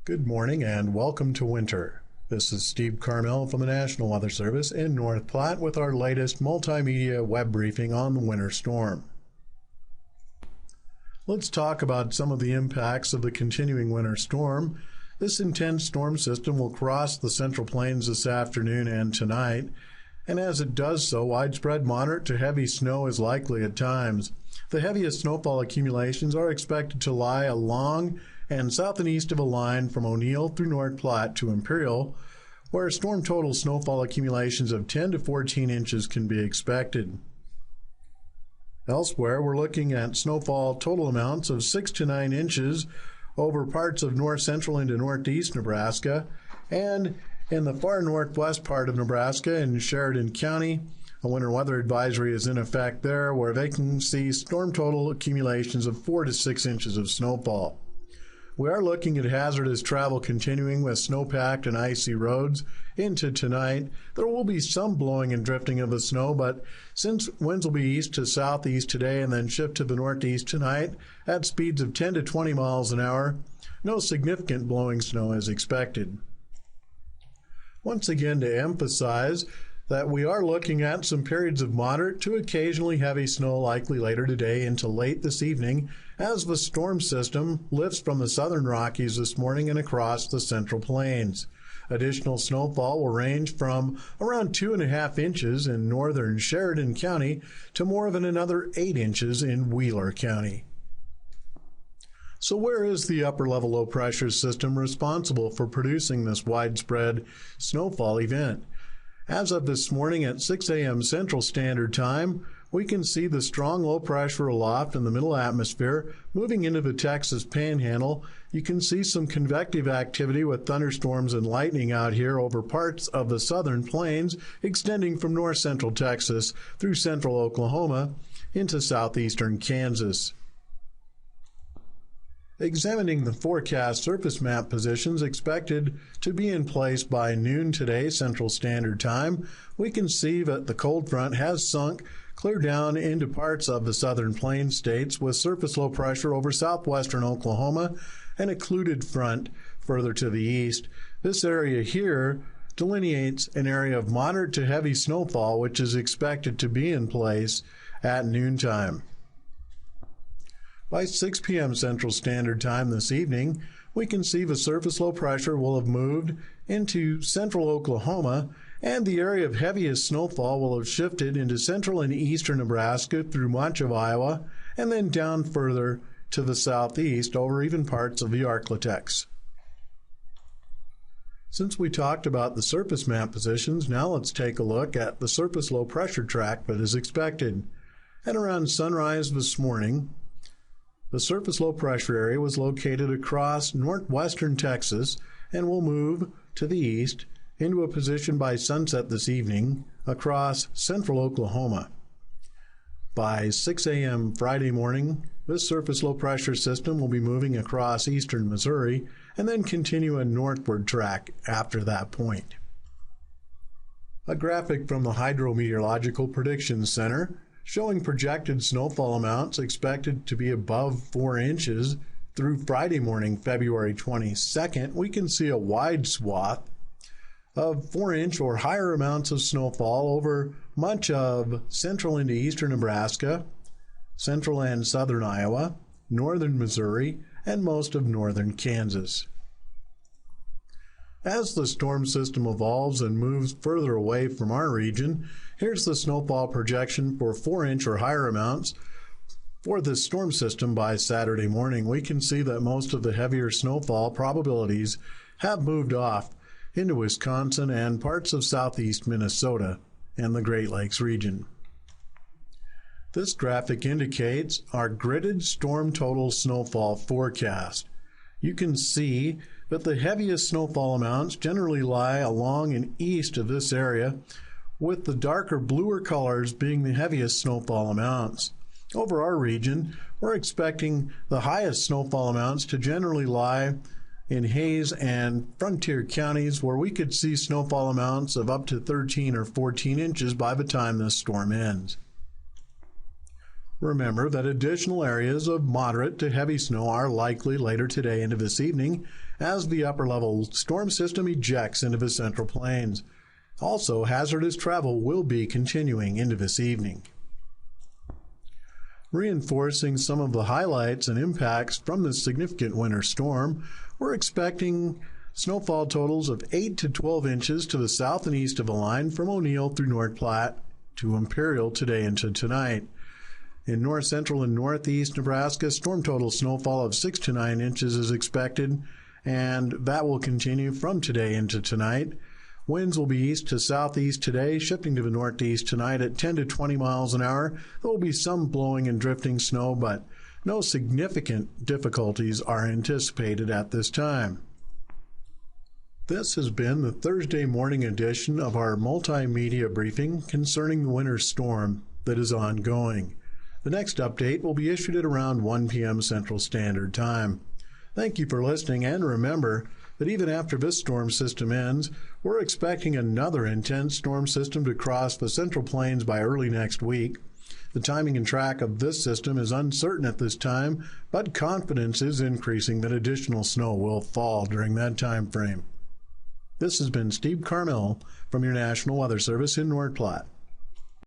Good morning and welcome to winter. This is Steve Carmel from the National Weather Service in North Platte with our latest multimedia web briefing on the winter storm. Let's talk about some of the impacts of the continuing winter storm. This intense storm system will cross the Central Plains this afternoon and tonight, and as it does so, widespread moderate to heavy snow is likely at times. The heaviest snowfall accumulations are expected to lie along and south and east of a line from O'Neill through North Platte to Imperial, where storm total snowfall accumulations of 10 to 14 inches can be expected. Elsewhere, we're looking at snowfall total amounts of 6 to 9 inches over parts of north central into northeast Nebraska, and in the far northwest part of Nebraska in Sheridan County, a winter weather advisory is in effect there, where they can see storm total accumulations of 4 to 6 inches of snowfall. We are looking at hazardous travel continuing with snow-packed and icy roads into tonight. There will be some blowing and drifting of the snow, but since winds will be east to southeast today and then shift to the northeast tonight at speeds of 10 to 20 miles an hour, no significant blowing snow is expected. Once again, to emphasize that we are looking at some periods of moderate to occasionally heavy snow likely later today into late this evening as the storm system lifts from the southern Rockies this morning and across the Central Plains. Additional snowfall will range from around 2.5 inches in northern Sheridan County to more than another 8 inches in Wheeler County. So where is the upper level low pressure system responsible for producing this widespread snowfall event? As of this morning at 6 a.m. Central Standard Time, we can see the strong low pressure aloft in the middle atmosphere moving into the Texas Panhandle. You can see some convective activity with thunderstorms and lightning out here over parts of the southern plains, extending from north central Texas through central Oklahoma into southeastern Kansas. Examining the forecast surface map positions expected to be in place by noon today, Central Standard Time, we can see that the cold front has sunk clear down into parts of the southern plains states with surface low pressure over southwestern Oklahoma and a occluded front further to the east. This area here delineates an area of moderate to heavy snowfall, which is expected to be in place at noontime. By 6 p.m. Central Standard Time this evening, we can see the surface low pressure will have moved into central Oklahoma, and the area of heaviest snowfall will have shifted into central and eastern Nebraska through much of Iowa, and then down further to the southeast over even parts of the Arklatex. Since we talked about the surface map positions, now let's take a look at the surface low pressure track that is expected. At around sunrise this morning, the surface low pressure area was located across northwestern Texas and will move to the east into a position by sunset this evening across central Oklahoma. By 6 a.m. Friday morning, this surface low pressure system will be moving across eastern Missouri and then continue a northward track after that point. A graphic from the Hydrometeorological Prediction Center showing projected snowfall amounts expected to be above 4 inches through Friday morning, February 22nd. We can see a wide swath of 4-inch or higher amounts of snowfall over much of central into eastern Nebraska, central and southern Iowa, northern Missouri, and most of northern Kansas. As the storm system evolves and moves further away from our region, here's the snowfall projection for 4-inch or higher amounts for this storm system by Saturday morning. We can see that most of the heavier snowfall probabilities have moved off into Wisconsin and parts of southeast Minnesota and the Great Lakes region. This graphic indicates our gridded storm total snowfall forecast. You can see that the heaviest snowfall amounts generally lie along and east of this area, with the darker bluer colors being the heaviest snowfall amounts. Over our region, we're expecting the highest snowfall amounts to generally lie in Hayes and Frontier counties, where we could see snowfall amounts of up to 13 or 14 inches by the time this storm ends. Remember that additional areas of moderate to heavy snow are likely later today into this evening as the upper-level storm system ejects into the central plains. Also, hazardous travel will be continuing into this evening. Reinforcing some of the highlights and impacts from this significant winter storm, we're expecting snowfall totals of 8 to 12 inches to the south and east of the line from O'Neill through North Platte to Imperial today into tonight. In north central and northeast Nebraska, storm total snowfall of 6 to 9 inches is expected, and that will continue from today into tonight. Winds will be east to southeast today, shifting to the northeast tonight at 10 to 20 miles an hour. There will be some blowing and drifting snow, but no significant difficulties are anticipated at this time. This has been the Thursday morning edition of our multimedia briefing concerning the winter storm that is ongoing. The next update will be issued at around 1 p.m. Central Standard Time. Thank you for listening, and remember that even after this storm system ends, we're expecting another intense storm system to cross the Central Plains by early next week. The timing and track of this system is uncertain at this time, but confidence is increasing that additional snow will fall during that time frame. This has been Steve Carmel from your National Weather Service in North Platte.